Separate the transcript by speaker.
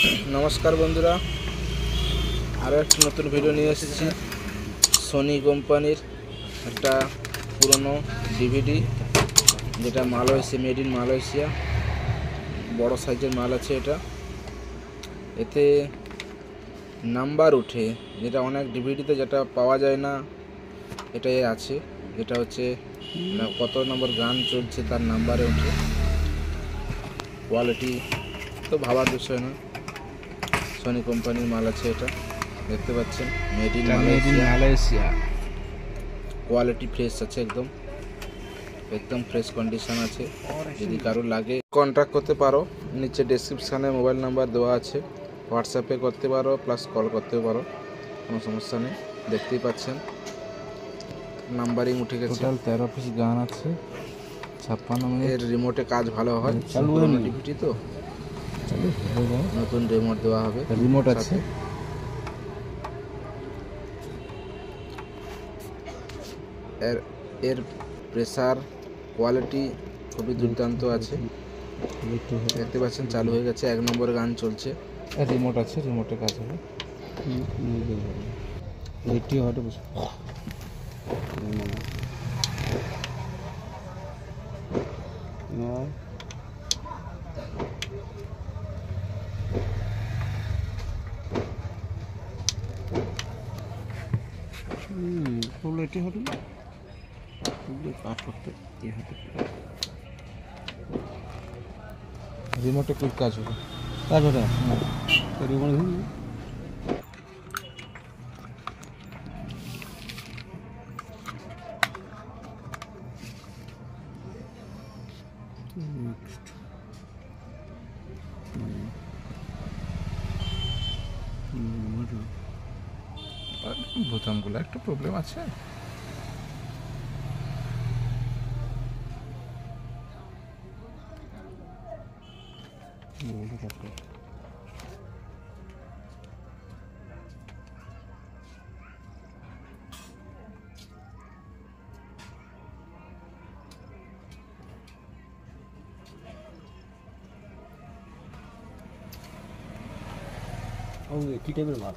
Speaker 1: নমস্কার বন্ধুরা, আরও একটি নতুন ভিডিও নিয়ে এসেছি। সোনি কোম্পানির একটা পুরনো ডিভিডি, যেটা মালয়েশিয়া, মেড ইন মালয়েশিয়া, বড় সাইজের মাল আছে এটা। এতে নাম্বার উঠে, যেটা অনেক ডিভিডিতে যেটা পাওয়া যায় না, এটাই আছে। যেটা হচ্ছে কত নম্বর গান চলছে তার নাম্বারে উঠে। কোয়ালিটি তো ভাবার বিষয় না, সোনি কোম্পানির মাল আছে এটা। দেখতে পাচ্ছেন, made in Malaysia. Quality fresh আছে, একদম ফ্রেশ কন্ডিশন আছে। যদি কারোর লাগে কন্ট্যাক্ট করতে পারো, নিচে ডেসক্রিপশানে মোবাইল নাম্বার দেওয়া আছে। হোয়াটসঅ্যাপে করতে পারো, প্লাস কল করতে পারো, কোনো সমস্যা নেই। দেখতেই পাচ্ছেন নাম্বারিং উঠে গেছে।
Speaker 2: টোটাল 13 পিস গান আছে, 56 মিনিট।
Speaker 1: এর রিমোটে কাজ ভালো হয়,
Speaker 2: চালু
Speaker 1: ডিভিডি তো
Speaker 2: চালু হয়ে যায়।
Speaker 1: নতুন রিমোট দেওয়া হবে,
Speaker 2: রিমোট আছে।
Speaker 1: এর প্রেসার কোয়ালিটি খুবই দুর্দান্ত আছে। দেখতে পাচ্ছেন চালু হয়ে গেছে, 1 নম্বর গান চলছে।
Speaker 2: রিমোট আছে, রিমোটে কাজ হবে। এইটি হয়তো এটি হতো কাজ করতে রিমোটে কুইক কাজ হবে, রিমোট বোতামগুলো একটু প্রবলেম আছে। কি টাইপের মাল?